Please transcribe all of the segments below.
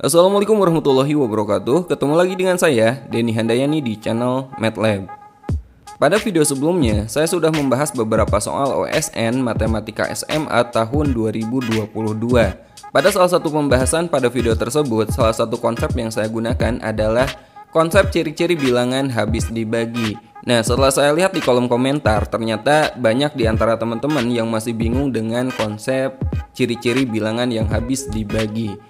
Assalamualaikum warahmatullahi wabarakatuh. Ketemu lagi dengan saya, Denny Handayani di channel MATLAB. Pada video sebelumnya, saya sudah membahas beberapa soal OSN Matematika SMA tahun 2022. Pada salah satu pembahasan pada video tersebut, salah satu konsep yang saya gunakan adalah konsep ciri-ciri bilangan habis dibagi. Nah, setelah saya lihat di kolom komentar, ternyata banyak di antara teman-teman yang masih bingung dengan konsep ciri-ciri bilangan yang habis dibagi.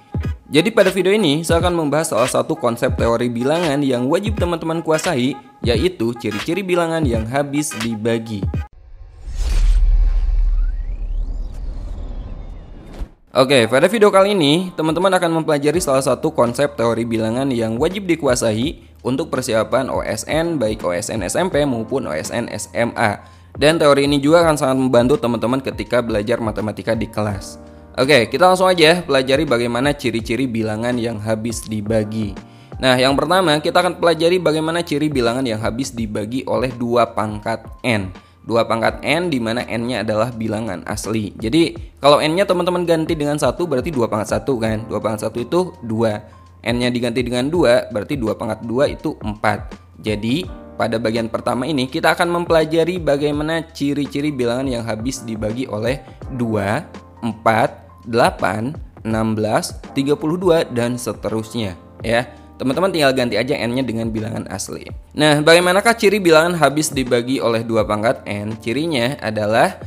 Jadi pada video ini saya akan membahas salah satu konsep teori bilangan yang wajib teman-teman kuasai, yaitu ciri-ciri bilangan yang habis dibagi. Oke, pada video kali ini teman-teman akan mempelajari salah satu konsep teori bilangan yang wajib dikuasai untuk persiapan OSN, baik OSN SMP maupun OSN SMA. Dan teori ini juga akan sangat membantu teman-teman ketika belajar matematika di kelas. Oke, kita langsung aja pelajari bagaimana ciri-ciri bilangan yang habis dibagi. Nah, yang pertama kita akan pelajari bagaimana ciri bilangan yang habis dibagi oleh 2 pangkat N. 2 pangkat N di mana N-nya adalah bilangan asli. Jadi, kalau N-nya teman-teman ganti dengan 1 berarti 2 pangkat 1 kan? 2 pangkat 1 itu 2. N-nya diganti dengan 2 berarti 2 pangkat 2 itu 4. Jadi, pada bagian pertama ini kita akan mempelajari bagaimana ciri-ciri bilangan yang habis dibagi oleh 2, 4, 8, 16, 32, dan seterusnya ya. Teman-teman tinggal ganti aja N-nya dengan bilangan asli. Nah, bagaimanakah ciri bilangan habis dibagi oleh 2 pangkat N? Cirinya adalah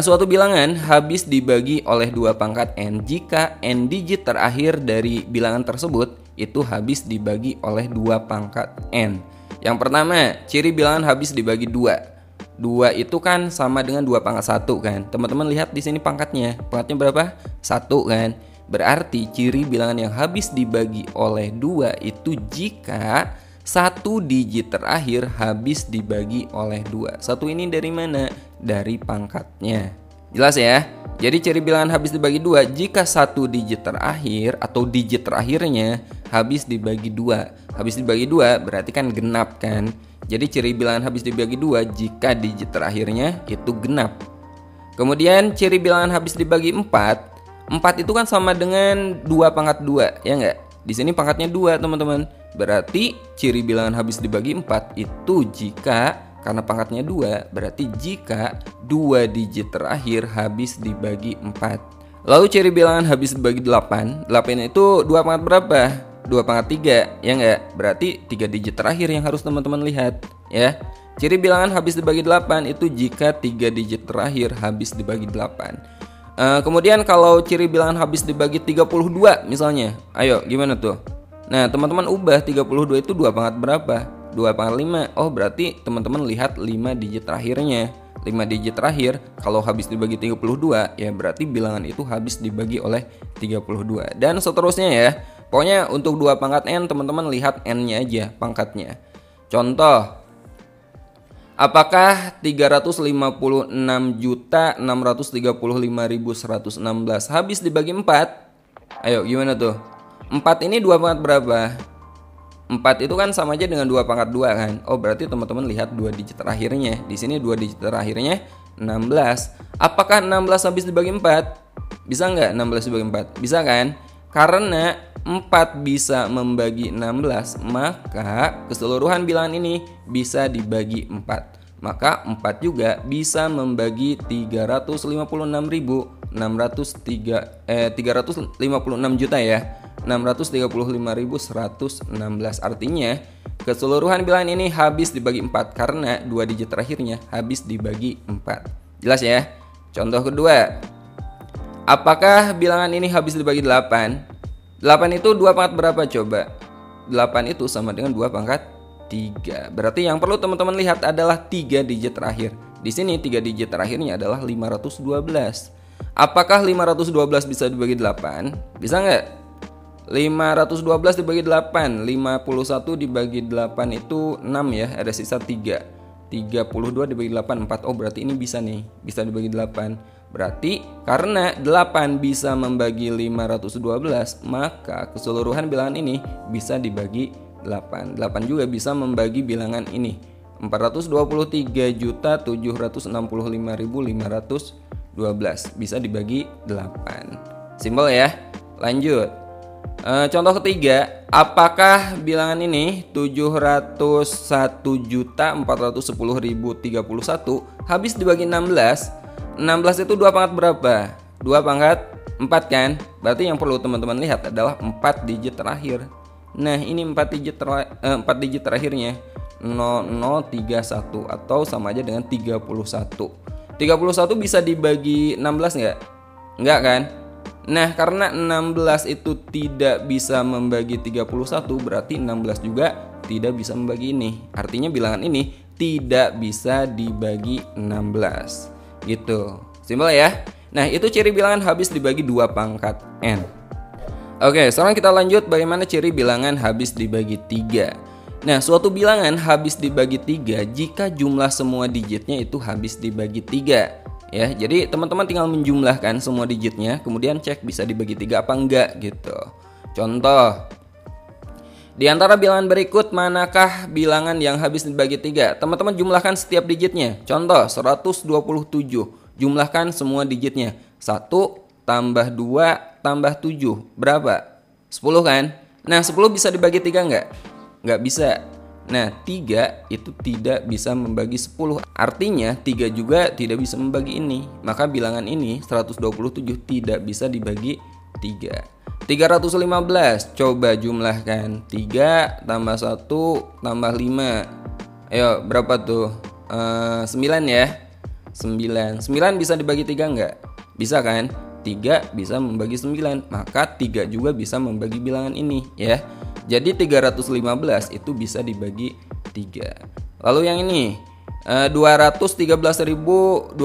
suatu bilangan habis dibagi oleh 2 pangkat N jika N digit terakhir dari bilangan tersebut itu habis dibagi oleh 2 pangkat N. Yang pertama, ciri bilangan habis dibagi 2. 2 itu kan sama dengan 2 pangkat 1 kan. Teman-teman lihat di sini pangkatnya. Pangkatnya berapa? 1 kan. Berarti ciri bilangan yang habis dibagi oleh 2 itu jika 1 digit terakhir habis dibagi oleh 2. 1 ini dari mana? Dari pangkatnya. Jelas ya? Jadi ciri bilangan habis dibagi 2 jika 1 digit terakhir atau digit terakhirnya habis dibagi 2. Habis dibagi 2 berarti kan genap kan. Jadi ciri bilangan habis dibagi 2 jika digit terakhirnya itu genap. Kemudian ciri bilangan habis dibagi 4. 4 itu kan sama dengan 2 pangkat 2, ya enggak? Di sini pangkatnya 2, teman-teman. Berarti ciri bilangan habis dibagi 4 itu jika, karena pangkatnya 2, berarti jika 2 digit terakhir habis dibagi 4. Lalu ciri bilangan habis dibagi 8. 8 itu 2 pangkat berapa? 2 pangkat 3, ya enggak? Berarti 3 digit terakhir yang harus teman-teman lihat ya. Ciri bilangan habis dibagi 8 itu jika 3 digit terakhir habis dibagi 8. Kemudian kalau ciri bilangan habis dibagi 32 misalnya, ayo gimana tuh? Nah, teman-teman ubah 32 itu 2 pangkat berapa? 2 pangkat 5. Oh, berarti teman-teman lihat 5 digit terakhirnya. 5 digit terakhir kalau habis dibagi 32 ya berarti bilangan itu habis dibagi oleh 32. Dan seterusnya ya. Pokoknya untuk 2 pangkat N teman-teman lihat N-nya aja, pangkatnya. Contoh, apakah 356.635.116 habis dibagi 4? Ayo gimana tuh? 4 ini 2 pangkat berapa? 4 itu kan sama aja dengan 2 pangkat 2 kan. Oh, berarti teman-teman lihat 2 digit terakhirnya. Di sini 2 digit terakhirnya 16. Apakah 16 habis dibagi 4? Bisa nggak 16 dibagi 4? Bisa kan? Karena 4 bisa membagi 16, maka keseluruhan bilangan ini bisa dibagi 4. Maka 4 juga bisa membagi 356 juta ya. 635.116. Artinya keseluruhan bilangan ini habis dibagi 4 karena 2 digit terakhirnya habis dibagi 4. Jelas ya? Contoh kedua. Apakah bilangan ini habis dibagi 8? 8 itu 2 pangkat berapa coba? 8 itu sama dengan 2 pangkat 3. Berarti yang perlu teman-teman lihat adalah 3 digit terakhir. Di sini 3 digit terakhirnya adalah 512. Apakah 512 bisa dibagi 8? Bisa nggak? 512 dibagi 8, 51 dibagi 8 itu 6 ya, ada sisa 3. 32 dibagi 8, 4. Oh, berarti ini bisa nih, bisa dibagi 8. Berarti karena 8 bisa membagi 512, maka keseluruhan bilangan ini bisa dibagi 8. 8 juga bisa membagi bilangan ini. 423.765.512 bisa dibagi 8. Simpel ya. Lanjut. Contoh ketiga, apakah bilangan ini 701.410.031 habis dibagi 16? 16 itu 2 pangkat berapa? 2 pangkat 4 kan? Berarti yang perlu teman-teman lihat adalah 4 digit terakhir. Nah, ini 4 digit terakhirnya 0031 atau sama aja dengan 31. 31 bisa dibagi 16 enggak? Enggak kan? Nah, karena 16 itu tidak bisa membagi 31, berarti 16 juga tidak bisa membagi ini. Artinya bilangan ini tidak bisa dibagi 16. Gitu. Simpel ya? Nah, itu ciri bilangan habis dibagi 2 pangkat n. Oke, sekarang kita lanjut bagaimana ciri bilangan habis dibagi 3. Nah, suatu bilangan habis dibagi 3 jika jumlah semua digitnya itu habis dibagi 3. Ya, jadi teman-teman tinggal menjumlahkan semua digitnya, kemudian cek bisa dibagi 3 apa enggak gitu. Contoh, di antara bilangan berikut manakah bilangan yang habis dibagi 3? Teman-teman jumlahkan setiap digitnya. Contoh, 127. Jumlahkan semua digitnya. 1 tambah 2 tambah 7. Berapa? 10 kan? Nah, 10 bisa dibagi 3 enggak? Enggak bisa. Nah, 3 itu tidak bisa membagi 10. Artinya 3 juga tidak bisa membagi ini. Maka bilangan ini 127 tidak bisa dibagi 3. 315, coba jumlahkan. 3 tambah 1 tambah 5. Ayo, berapa tuh? 9 ya. 9 bisa dibagi 3 enggak? Bisa kan? 3 bisa membagi 9. Maka 3 juga bisa membagi bilangan ini ya. Jadi 315 itu bisa dibagi 3. Lalu yang ini 213.246.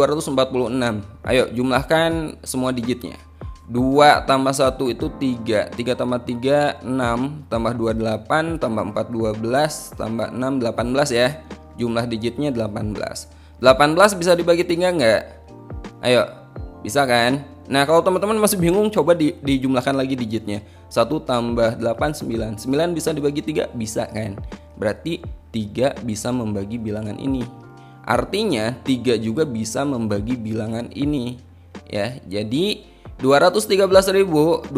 Ayo jumlahkan semua digitnya. 2 tambah 1 itu 3. 3 tambah 3 6. Tambah 2 8. Tambah 4 12. Tambah 6 18 ya. Jumlah digitnya 18. 18 bisa dibagi 3 enggak? Ayo, bisa kan? Nah, kalau teman-teman masih bingung, coba dijumlahkan lagi digitnya. 1 tambah 8, 9. 9 bisa dibagi 3? Bisa kan? Berarti 3 bisa membagi bilangan ini. Artinya 3 juga bisa membagi bilangan ini. Ya, jadi 213.246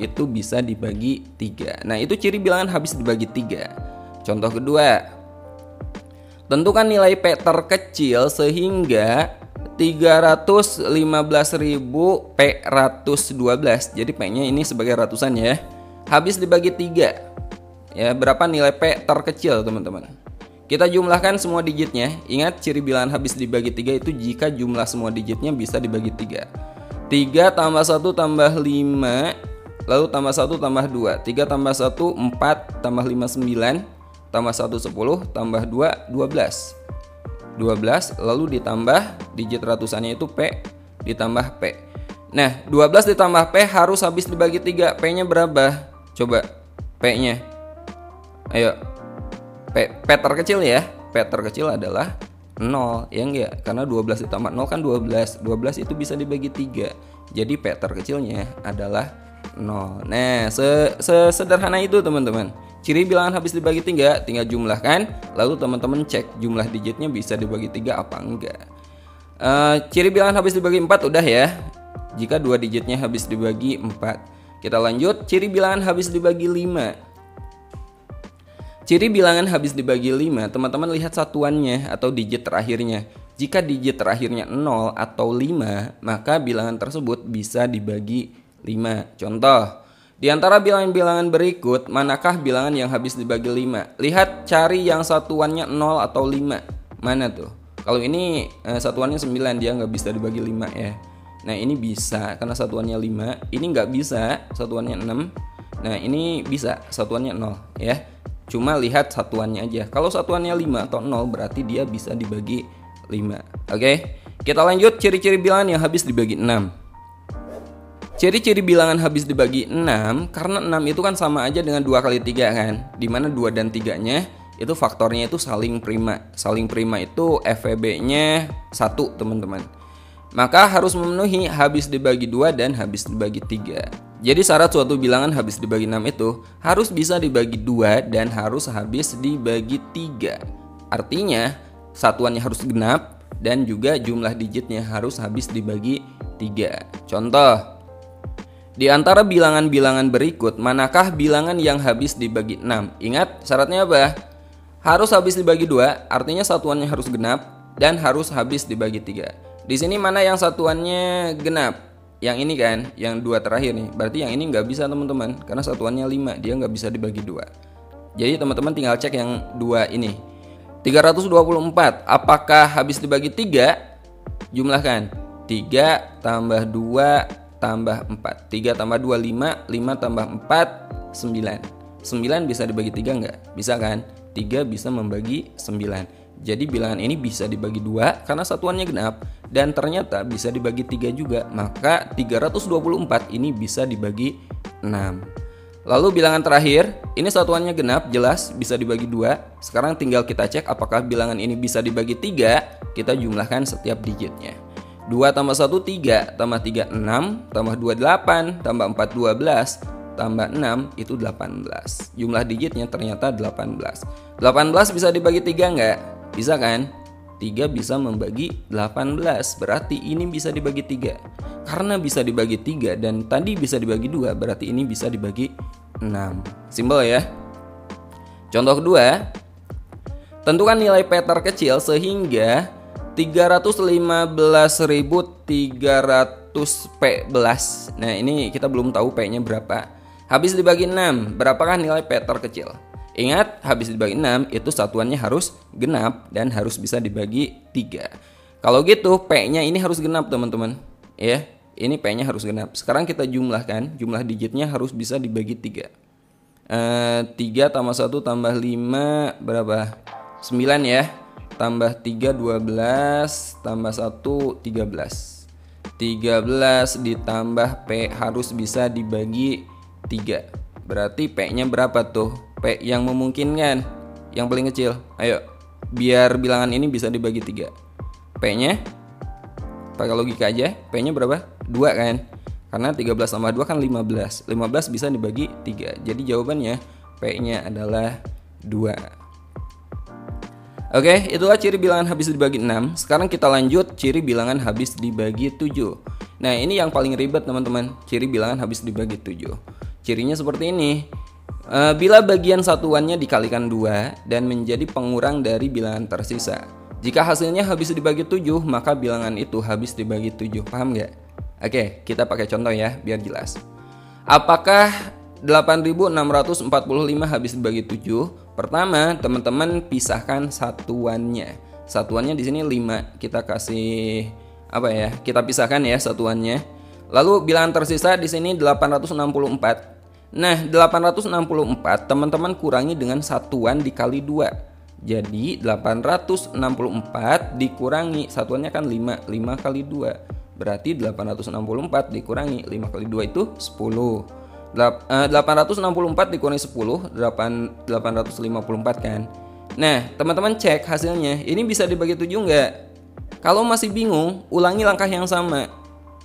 itu bisa dibagi 3. Nah, itu ciri bilangan habis dibagi 3. Contoh kedua, tentukan nilai P terkecil sehingga 315.000P112. Jadi P-nya ini sebagai ratusan ya. Habis dibagi 3. Ya, berapa nilai P terkecil, teman-teman? Kita jumlahkan semua digitnya. Ingat ciri bilangan habis dibagi 3 itu jika jumlah semua digitnya bisa dibagi 3. 3 tambah 1 tambah 5, lalu tambah 1 tambah 2. 3 tambah 1 4, tambah 5 9, tambah 1 10, tambah 2 12. 12 lalu ditambah digit ratusannya itu P ditambah P. Nah, 12 ditambah P harus habis dibagi 3. P-nya berapa? Coba P-nya. Ayo. P terkecil ya. P terkecil adalah 0, ya enggak? Karena 12 ditambah 0 kan 12. 12 itu bisa dibagi 3. Jadi P terkecilnya adalah 0. Nah, sesederhana itu teman-teman. Ciri bilangan habis dibagi 3 tinggal jumlahkan, lalu teman-teman cek jumlah digitnya bisa dibagi 3 apa enggak. Ciri bilangan habis dibagi 4 udah ya. Jika 2 digitnya habis dibagi 4. Kita lanjut, ciri bilangan habis dibagi 5. Ciri bilangan habis dibagi 5, teman-teman lihat satuannya atau digit terakhirnya. Jika digit terakhirnya 0 atau 5, maka bilangan tersebut bisa dibagi 5. Contoh, di antara bilangan-bilangan berikut, manakah bilangan yang habis dibagi 5? Lihat, cari yang satuannya 0 atau 5. Mana tuh? Kalau ini satuannya 9, dia nggak bisa dibagi 5 ya. Nah, ini bisa karena satuannya 5. Ini nggak bisa, satuannya 6. Nah, ini bisa, satuannya 0 ya. Cuma lihat satuannya aja. Kalau satuannya 5 atau 0 berarti dia bisa dibagi 5. Oke? Kita lanjut ciri-ciri bilangan yang habis dibagi 6. Ciri-ciri bilangan habis dibagi 6, karena 6 itu kan sama aja dengan 2 kali 3 kan. Dimana 2 dan 3-nya itu faktornya itu saling prima. Saling prima itu FEB-nya 1 teman-teman. Maka harus memenuhi habis dibagi 2 dan habis dibagi 3. Jadi syarat suatu bilangan habis dibagi 6 itu harus bisa dibagi 2 dan harus habis dibagi 3. Artinya satuannya harus genap dan juga jumlah digitnya harus habis dibagi 3. Contoh, Di antara bilangan-bilangan berikut, manakah bilangan yang habis dibagi 6? Ingat, syaratnya apa? Harus habis dibagi 2, artinya satuannya harus genap, dan harus habis dibagi 3. Di sini mana yang satuannya genap? Yang ini kan, yang 2 terakhir nih. Berarti yang ini nggak bisa teman-teman, karena satuannya 5, dia nggak bisa dibagi 2. Jadi teman-teman tinggal cek yang 2 ini. 324, apakah habis dibagi 3? Jumlahkan. 3 tambah 2 tambah 4. 3 tambah 2, 5. 5 tambah 4, 9. 9 bisa dibagi 3 nggak? Bisa kan? 3 bisa membagi 9. Jadi bilangan ini bisa dibagi 2 karena satuannya genap. Dan ternyata bisa dibagi 3 juga. Maka 324 ini bisa dibagi 6. Lalu bilangan terakhir, ini satuannya genap, jelas bisa dibagi 2. Sekarang tinggal kita cek apakah bilangan ini bisa dibagi 3. Kita jumlahkan setiap digitnya. 2 tambah 1, 3, tambah 3, 6, tambah 2, 8, tambah 4, 12, tambah 6, itu 18. Jumlah digitnya ternyata 18. 18 bisa dibagi 3 nggak? Bisa kan? 3 bisa membagi 18, berarti ini bisa dibagi 3. Karena bisa dibagi 3 dan tadi bisa dibagi 2, berarti ini bisa dibagi 6. Simpel ya. Contoh kedua, tentukan nilai P terkecil sehingga 315.300 P+. Nah ini kita belum tahu P-nya berapa. Habis dibagi 6, berapakah nilai P terkecil? Ingat, habis dibagi 6 itu satuannya harus genap dan harus bisa dibagi 3. Kalau gitu P-nya ini harus genap teman-teman. Ya, ini P-nya harus genap. Sekarang kita jumlahkan, jumlah digitnya harus bisa dibagi 3. 3 tambah 1 tambah 5 berapa? 9 ya. Tambah 3, 12, tambah 1, 13. 13 ditambah P harus bisa dibagi 3. Berarti P-nya berapa tuh? P yang memungkinkan, yang paling kecil. Ayo, biar bilangan ini bisa dibagi 3. P-nya, pakai logika aja, P-nya berapa? 2 kan? Karena 13 tambah 2 kan 15. 15 bisa dibagi 3. Jadi jawabannya P-nya adalah 2. Oke, itulah ciri bilangan habis dibagi 6. Sekarang kita lanjut ciri bilangan habis dibagi 7. Nah, ini yang paling ribet teman-teman. Ciri bilangan habis dibagi 7. Cirinya seperti ini. Bila bagian satuannya dikalikan 2 dan menjadi pengurang dari bilangan tersisa. Jika hasilnya habis dibagi 7, maka bilangan itu habis dibagi 7. Paham nggak? Oke, kita pakai contoh ya, biar jelas. Apakah 8.645 habis dibagi 7? Pertama, teman-teman pisahkan satuannya. Satuannya di sini 5. Kita kasih apa ya? Kita pisahkan ya satuannya. Lalu bilangan tersisa di sini 864. Nah, 864 teman-teman kurangi dengan satuan dikali 2. Jadi 864 dikurangi satuannya kan 5. 5 kali 2. Berarti 864 dikurangi 5 kali 2 itu 10. 864 dikurangi 10, 854 kan. Nah, teman-teman cek hasilnya. Ini bisa dibagi 7 enggak? Kalau masih bingung, ulangi langkah yang sama.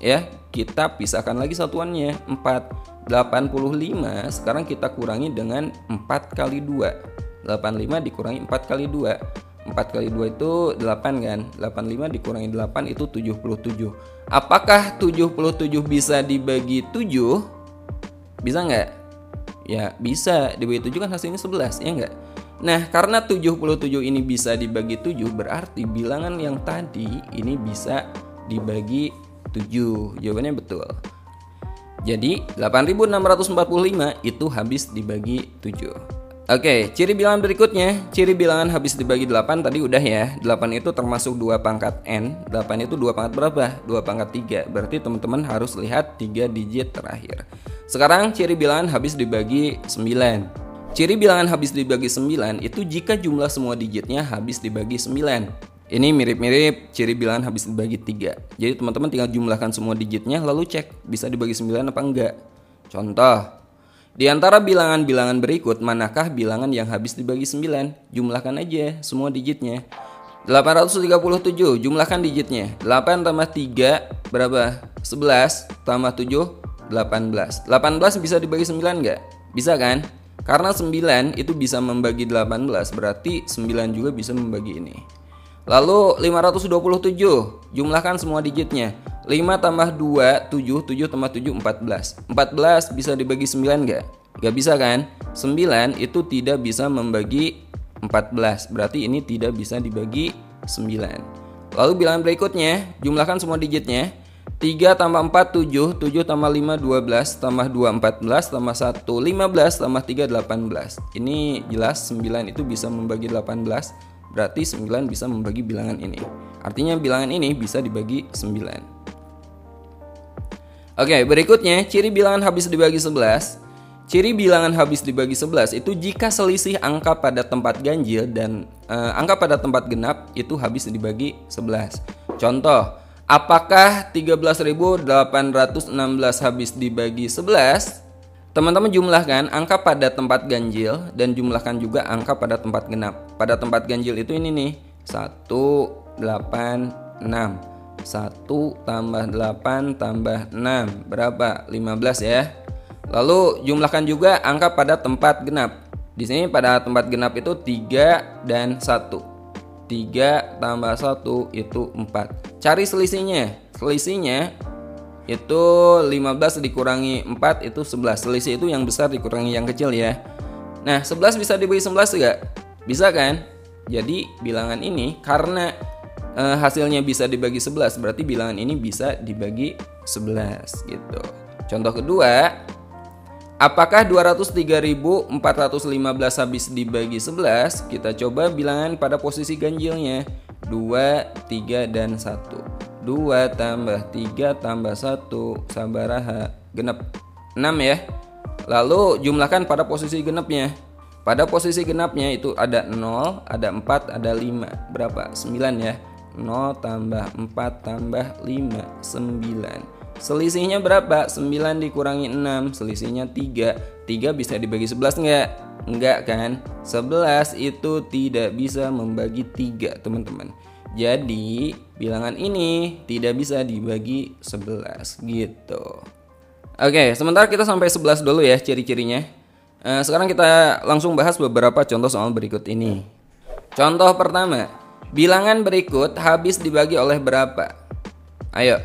Ya, kita pisahkan lagi satuannya. 4, 85 sekarang kita kurangi dengan 4 kali 2. 85 dikurangi 4 kali 2. 4 kali 2 itu 8 kan. 85 dikurangi 8 itu 77. Apakah 77 bisa dibagi 7? Bisa nggak? Ya bisa, dibagi 7 kan hasilnya 11, ya nggak? Nah, karena 77 ini bisa dibagi 7, berarti bilangan yang tadi ini bisa dibagi 7. Jawabannya betul. Jadi 8.645 itu habis dibagi 7. Oke, ciri bilangan berikutnya. Ciri bilangan habis dibagi 8 tadi udah ya. 8 itu termasuk 2 pangkat N. 8 itu 2 pangkat berapa? 2 pangkat 3. Berarti teman-teman harus lihat 3 digit terakhir. Sekarang ciri bilangan habis dibagi 9. Ciri bilangan habis dibagi 9 itu jika jumlah semua digitnya habis dibagi 9. Ini mirip-mirip ciri bilangan habis dibagi 3. Jadi teman-teman tinggal jumlahkan semua digitnya lalu cek bisa dibagi 9 apa enggak. Contoh, di antara bilangan-bilangan berikut manakah bilangan yang habis dibagi 9? Jumlahkan aja semua digitnya. 837, jumlahkan digitnya. 8 tambah 3 berapa? 11 tambah 7 18. 18 bisa dibagi 9 enggak? Bisa kan? Karena 9 itu bisa membagi 18, berarti 9 juga bisa membagi ini. Lalu 527, jumlahkan semua digitnya. 5 tambah 2, 7. 7 tambah 7, 14. 14 bisa dibagi 9 nggak? Nggak bisa kan? 9 itu tidak bisa membagi 14. Berarti ini tidak bisa dibagi 9. Lalu bilangan berikutnya, jumlahkan semua digitnya. 3 tambah 4, 7. 7 tambah 5, 12. Tambah 2, 14. Tambah 1, 15. Tambah 3, 18. Ini jelas 9 itu bisa membagi 18. Berarti 9 bisa membagi bilangan ini. Artinya bilangan ini bisa dibagi 9. Oke, berikutnya ciri bilangan habis dibagi 11. Ciri bilangan habis dibagi 11 itu jika selisih angka pada tempat ganjil dan angka pada tempat genap itu habis dibagi 11. Contoh, apakah 13.816 habis dibagi 11? Teman-teman jumlahkan angka pada tempat ganjil dan jumlahkan juga angka pada tempat genap. Pada tempat ganjil itu ini nih, 1, 8, 6. 1 tambah 8 tambah 6 berapa? 15 ya. Lalu jumlahkan juga angka pada tempat genap. Di sini pada tempat genap itu 3 dan 1. 3 tambah 1 itu 4. Cari selisihnya. Selisihnya itu 15 dikurangi 4 itu 11. Selisih itu yang besar dikurangi yang kecil ya. Nah, 11 bisa dibagi 11 enggak? Bisa kan? Jadi bilangan ini karena hasilnya bisa dibagi 11, berarti bilangan ini bisa dibagi 11 gitu. Contoh kedua, apakah 203.415 habis dibagi 11? Kita coba bilangan pada posisi ganjilnya. 2, 3, dan 1. 2 tambah 3 tambah 1 sabaraha genep 6 ya. Lalu jumlahkan pada posisi genepnya. Pada posisi genapnya itu ada 0, ada 4, ada 5. Berapa? 9 ya. 0 tambah 4 tambah 5, 9. Selisihnya berapa? 9 dikurangi 6, selisihnya 3. 3 bisa dibagi 11 enggak? Enggak kan? 11 itu tidak bisa membagi 3 teman-teman. Jadi bilangan ini tidak bisa dibagi 11 gitu. Oke, sementara kita sampai 11 dulu ya ciri-cirinya. Sekarang kita langsung bahas beberapa contoh soal berikut ini. Contoh pertama, bilangan berikut habis dibagi oleh berapa? Ayo,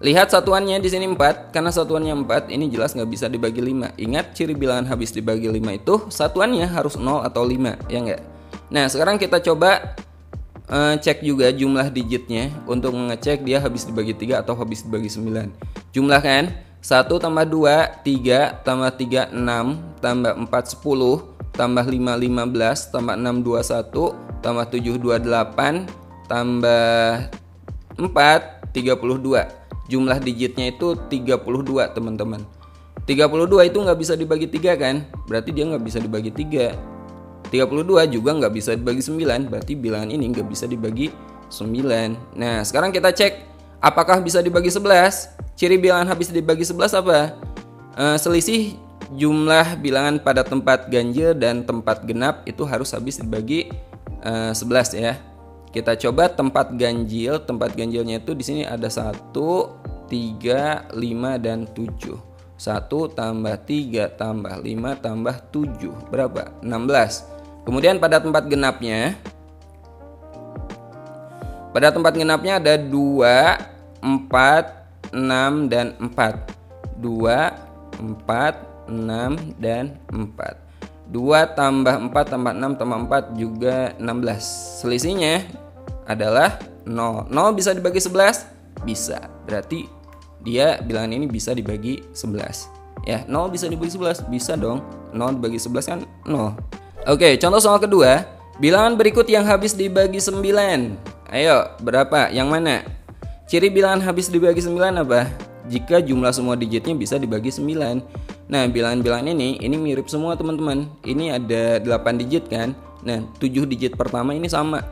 lihat satuannya di sini 4. Karena satuannya 4, ini jelas nggak bisa dibagi 5. Ingat ciri bilangan habis dibagi 5 itu satuannya harus 0 atau 5, ya nggak? Nah, sekarang kita coba cek juga jumlah digitnya untuk mengecek dia habis dibagi 3 atau habis dibagi 9. Jumlahkan 1 tambah 2, 3 tambah 3, 6 tambah 4, 10 tambah 5, 15 tambah 6, 21 tambah 7, 28 tambah 4, 32. Jumlah digitnya itu 32 teman-teman. 32 itu nggak bisa dibagi 3 kan? Berarti dia nggak bisa dibagi 3. 32 juga nggak bisa dibagi 9. Berarti bilangan ini nggak bisa dibagi 9. Nah, sekarang kita cek apakah bisa dibagi 11. Ciri bilangan habis dibagi 11 apa? Selisih jumlah bilangan pada tempat ganjil dan tempat genap itu harus habis dibagi 11 ya. Kita coba tempat ganjil. Tempat ganjilnya itu di sini ada 1, 3, 5, dan 7. 1 tambah 3 tambah 5 tambah 7 berapa? 16. Kemudian pada tempat genapnya, ada 2, 4, 6, dan 4. 2, 4, 6, dan 4. 2 tambah 4 tambah 6 tambah 4 juga 16. Selisihnya adalah 0. 0 bisa dibagi 11? Bisa. Berarti dia bilangan ini bisa dibagi 11. Ya, 0 bisa dibagi 11? Bisa dong. 0 dibagi 11 kan 0. Oke, contoh soal kedua. Bilangan berikut yang habis dibagi 9. Ayo, berapa? Yang mana? Ciri bilangan habis dibagi 9 apa? Jika jumlah semua digitnya bisa dibagi 9. Nah, bilangan-bilangan ini mirip semua teman-teman. Ini ada 8 digit kan. Nah, 7 digit pertama ini sama.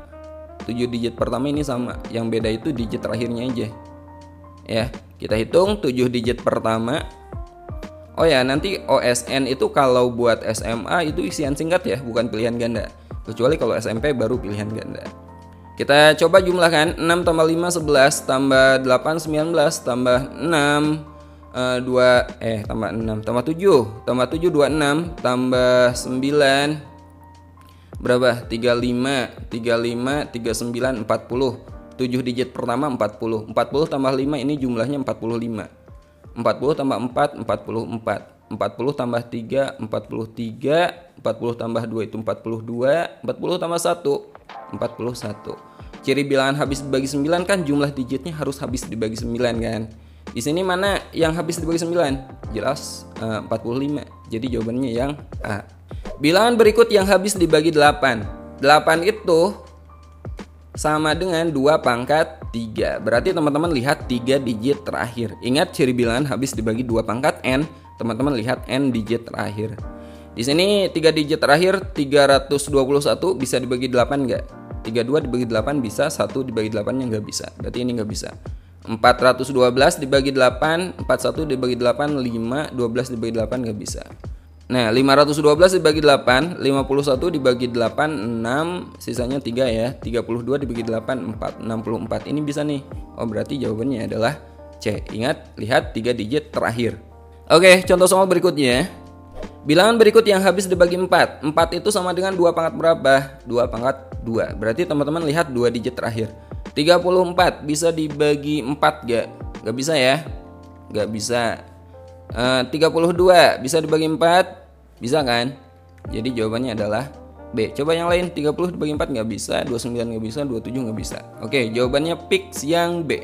7 digit pertama ini sama. Yang beda itu digit terakhirnya aja. Ya, kita hitung 7 digit pertama. Oh ya, nanti OSN itu kalau buat SMA itu isian singkat ya, bukan pilihan ganda. Kecuali kalau SMP baru pilihan ganda. Kita coba jumlahkan 6 tambah 5 11 tambah 8 19 tambah 6 tambah 6 tambah 7 tambah 7 26 tambah 9 berapa? 35 39 40. 7 digit pertama 40. 40 tambah 5 ini jumlahnya 45. 40 tambah 4 44. 40 tambah 3 43. 40 tambah 2 itu 42. 40 tambah 1 41. Ciri bilangan habis dibagi 9 kan jumlah digitnya harus habis dibagi 9 kan. Di sini mana yang habis dibagi 9? Jelas 45. Jadi jawabannya yang A. Bilangan berikut yang habis dibagi 8. 8 itu sama dengan 2 pangkat 3. Berarti teman-teman lihat 3 digit terakhir. Ingat ciri bilangan habis dibagi 2 pangkat N. Teman-teman lihat N digit terakhir. Di sini 3 digit terakhir 321 bisa dibagi 8 enggak? 32 dibagi 8 bisa, 1 dibagi 8-nya nggak bisa. Berarti ini nggak bisa. 412 dibagi 8, 41 dibagi 8, 5, 12 dibagi 8 nggak bisa. Nah, 512 dibagi 8, 51 dibagi 8, 6, sisanya 3 ya. 32 dibagi 8, 4, 64. Ini bisa nih. Oh, berarti jawabannya adalah C. Ingat, lihat 3 digit terakhir. Oke, contoh soal berikutnya. Bilangan berikut yang habis dibagi 4. 4 itu sama dengan 2 pangkat berapa? 2 pangkat 2. Berarti teman-teman lihat 2 digit terakhir. 34 bisa dibagi 4 gak? Gak bisa ya? Gak bisa. 32 bisa dibagi 4? Bisa kan? Jadi jawabannya adalah B. Coba yang lain. 30 dibagi 4 gak bisa. 29 gak bisa. 27 gak bisa. Oke, jawabannya fix yang B.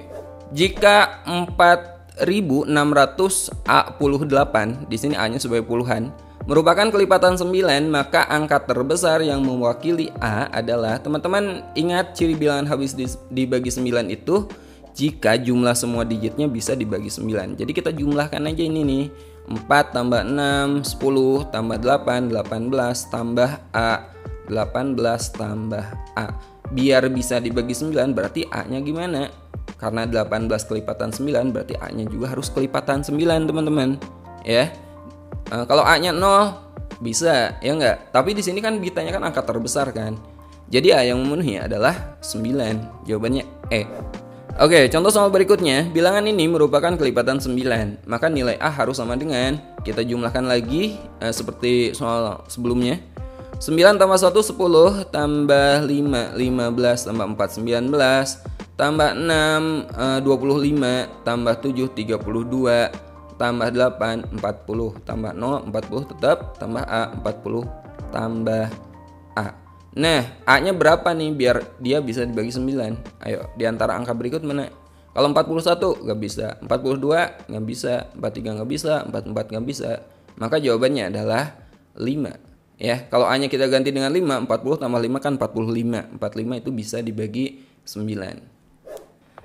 Jika 4688, di sini A-nya sebagai puluhan, merupakan kelipatan 9, maka angka terbesar yang mewakili A adalah, teman-teman ingat ciri bilangan habis dibagi 9 itu jika jumlah semua digitnya bisa dibagi 9. Jadi kita jumlahkan aja ini nih. 4 tambah 6, 10 tambah 8, 18 tambah A, 18 tambah A. Biar bisa dibagi 9 berarti A-nya gimana? Karena 18 kelipatan 9 berarti A-nya juga harus kelipatan 9, teman-teman. Ya. Kalau A-nya 0 bisa, ya enggak? Tapi di sini kan ditanyakan angka terbesar kan. Jadi A yang memenuhi adalah 9. Jawabannya E. Oke, contoh soal berikutnya. Bilangan ini merupakan kelipatan 9. Maka nilai A harus sama dengan, kita jumlahkan lagi seperti soal sebelumnya. 9 tambah 1 10 tambah 5 15 tambah 4 19 tambah 6 25 tambah 7 32 tambah 8 40 tambah 0 40 tetap tambah A 40 tambah A. Nah, A-nya berapa nih biar dia bisa dibagi 9? Ayo, di antara angka berikut mana? Kalau 41 nggak bisa, 42 nggak bisa, 43 nggak bisa, 44 nggak bisa. Maka jawabannya adalah 5. Ya, kalau A-nya kita ganti dengan 5, 40 tambah 5 kan 45. 45 itu bisa dibagi 9.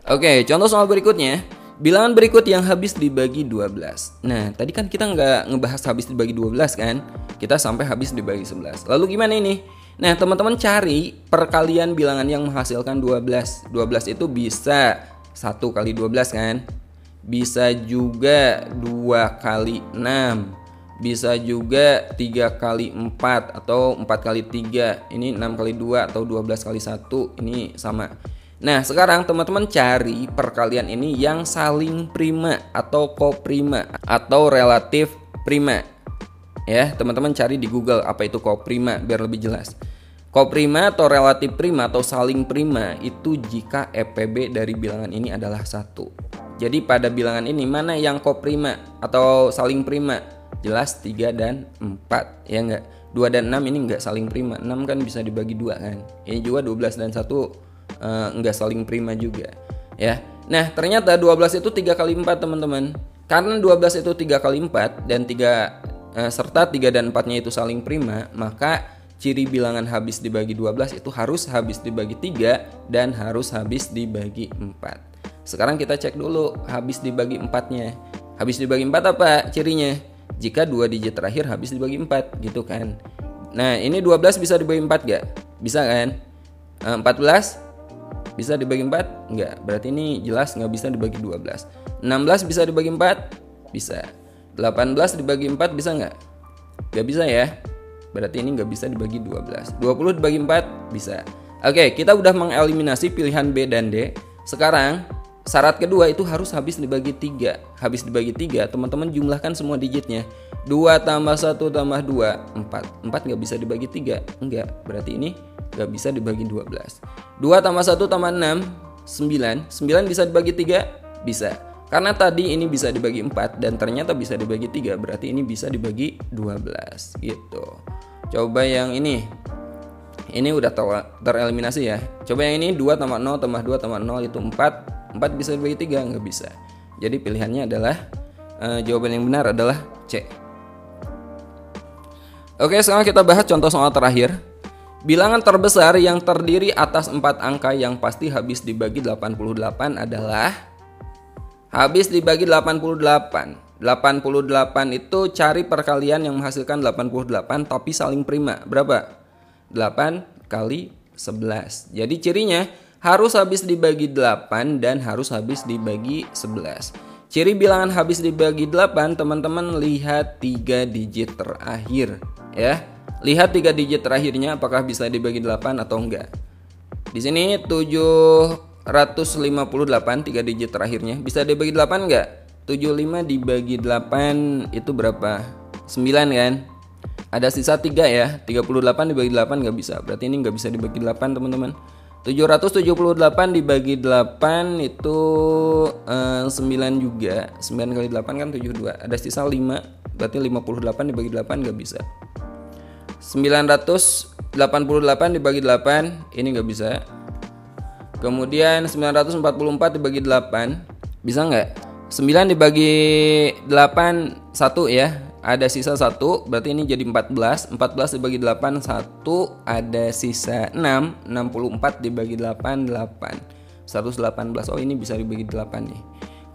Oke, contoh soal berikutnya. Bilangan berikut yang habis dibagi 12. Nah, tadi kan kita nggak ngebahas habis dibagi 12 kan? Kita sampai habis dibagi 11. Lalu gimana ini? Nah, teman-teman cari perkalian bilangan yang menghasilkan 12. 12 itu bisa 1 kali 12 kan? Bisa juga 2 kali 6. Bisa juga 3 kali 4 atau 4 kali 3. Ini 6 kali 2 atau 12 kali 1. Ini sama. Nah, sekarang teman-teman cari perkalian ini yang saling prima atau koprima atau relatif prima. Ya, teman-teman cari di Google apa itu koprima biar lebih jelas. Koprima atau relatif prima atau saling prima itu jika EPB dari bilangan ini adalah 1. Jadi pada bilangan ini mana yang koprima atau saling prima? Jelas 3 dan 4, ya enggak? 2 dan 6 ini enggak saling prima. 6 kan bisa dibagi 2 kan. Ini juga 12 dan 1 enggak saling prima juga, ya. Nah, ternyata 12 itu 3 kali 4, teman-teman. Karena 12 itu 3 kali 4 dan 3 serta 3 dan 4-nya itu saling prima, maka ciri bilangan habis dibagi 12 itu harus habis dibagi 3 dan harus habis dibagi 4. Sekarang kita cek dulu habis dibagi 4-nya. Habis dibagi 4 apa cirinya? Jika 2 digit terakhir habis dibagi 4, gitu kan. Nah, ini 12 bisa dibagi 4 gak? Bisa kan? 14 bisa dibagi 4? Enggak, berarti ini jelas nggak bisa dibagi 12. 16 bisa dibagi 4? Bisa. 18 dibagi 4 bisa nggak? Nggak bisa ya. Berarti ini nggak bisa dibagi 12. 20 dibagi 4? Bisa. Oke, kita udah mengeliminasi pilihan B dan D. Sekarang syarat kedua itu harus habis dibagi 3. Habis dibagi 3, teman-teman jumlahkan semua digitnya. 2 tambah 1 tambah 2, 4. 4 nggak bisa dibagi 3? Enggak, berarti ini nggak bisa dibagi 12. 2 tambah 1 tambah 6, 9. 9 bisa dibagi 3? Bisa. Karena tadi ini bisa dibagi 4 dan ternyata bisa dibagi 3, berarti ini bisa dibagi 12 gitu. Coba yang ini. Ini udah tereliminasi ya. Coba yang ini 2 tambah 0 tambah 2 tambah 0 itu 4. 4 bisa dibagi 3? Nggak bisa. Jadi pilihannya adalah jawaban yang benar adalah C. Oke, sekarang kita bahas contoh soal terakhir. Bilangan terbesar yang terdiri atas 4 angka yang pasti habis dibagi 88 adalah habis dibagi 88. 88 itu cari perkalian yang menghasilkan 88 tapi saling prima. Berapa? 8 kali 11. Jadi cirinya harus habis dibagi 8 dan harus habis dibagi 11. Ciri bilangan habis dibagi 8, teman-teman lihat 3 digit terakhir ya. Lihat 3 digit terakhirnya apakah bisa dibagi 8 atau enggak. Di sini 758 3 digit terakhirnya bisa dibagi 8 enggak? 75 dibagi 8 itu berapa? 9 kan? Ada sisa 3 ya. 38 dibagi 8 enggak bisa. Berarti ini enggak bisa dibagi 8, teman-teman. 778 dibagi 8 itu 9 juga. 9 kali 8 kan 72. Ada sisa 5. Berarti 58 dibagi 8 enggak bisa. 988 dibagi 8 ini nggak bisa. Kemudian 944 dibagi 8 bisa nggak? 9 dibagi 8 1 ya, ada sisa 1, berarti ini jadi 14. 14 dibagi 8 1, ada sisa 6. 64 dibagi 8 8. 118. Oh, ini bisa dibagi 8 nih.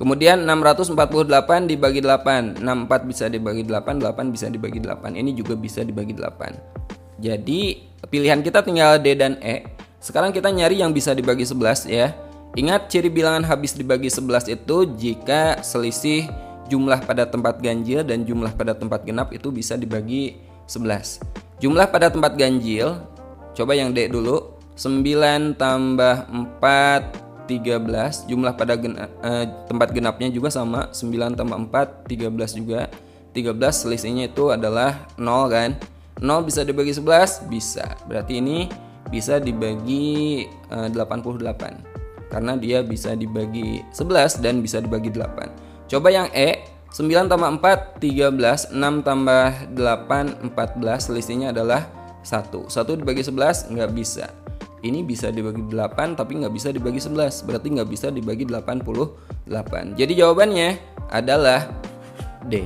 Kemudian 648 dibagi 8. 64 bisa dibagi 8, 8 bisa dibagi 8. Ini juga bisa dibagi 8. Jadi pilihan kita tinggal D dan E. Sekarang kita nyari yang bisa dibagi 11 ya. Ingat ciri bilangan habis dibagi 11 itu jika selisih jumlah pada tempat ganjil dan jumlah pada tempat genap itu bisa dibagi 11. Jumlah pada tempat ganjil, coba yang D dulu. 9 tambah 4 13. Jumlah pada tempat genapnya juga sama, 9 tambah 4 13 juga. 13 selisihnya itu adalah 0 kan. 0 bisa dibagi 11? Bisa. Berarti ini bisa dibagi 88 karena dia bisa dibagi 11 dan bisa dibagi 8. Coba yang E. 9 tambah 4 13. 6 tambah 8 14. Selisihnya adalah 1. 1 dibagi 11? Nggak bisa. Ini bisa dibagi 8 tapi nggak bisa dibagi 11. Berarti nggak bisa dibagi 88. Jadi jawabannya adalah D.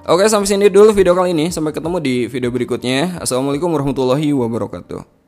Oke, sampai sini dulu video kali ini. Sampai ketemu di video berikutnya. Assalamualaikum warahmatullahi wabarakatuh.